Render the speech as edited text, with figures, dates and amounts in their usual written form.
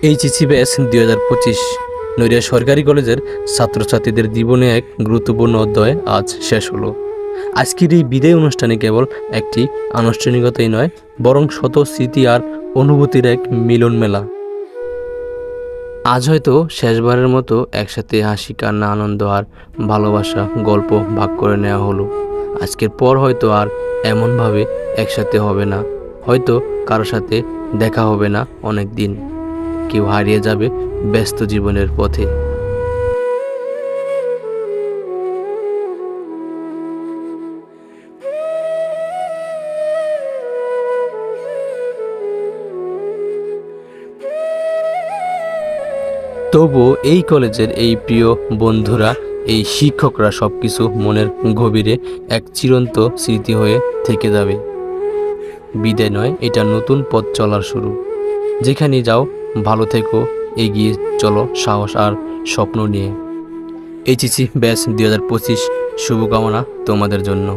HSC batch 2025 নড়িয়া সরকারি কলেজের ছাত্রছাত্রীদের জীবনে এক গুরুত্বপূর্ণ অধ্যায় আজ শেষ হলো। আজকের এই বিদায় অনুষ্ঠানে কেবল একটি আনুষ্ঠানিকতাই নয়, বরং শত স্মৃতি আর অনুভূতির এক মিলন মেলা। আজ হয়তো শেষবারের মতো একসাথে হাসি, কান্না, আনন্দ আর ভালোবাসা গল্প ভাগ করে নেওয়া হলো। আজকের পর হয়তো আর এমনভাবে একসাথে হবে না, হয়তো কারোর সাথে দেখা হবে না অনেক দিন। কেউ হারিয়ে যাবে ব্যস্ত জীবনের পথে। তবুও এই কলেজের এই প্রিয় বন্ধুরা, এই শিক্ষকরা সবকিছু মনের গভীরে এক চিরন্ত স্মৃতি হয়ে থেকে যাবে। বিদায় নয়, এটা নতুন পথ চলার শুরু। যেখানে যাও ভালো থেকো, এগিয়ে চলো সাহস আর স্বপ্ন নিয়ে। এইচএসসি ব্যাচ 2025 শুভকামনা তোমাদের জন্য।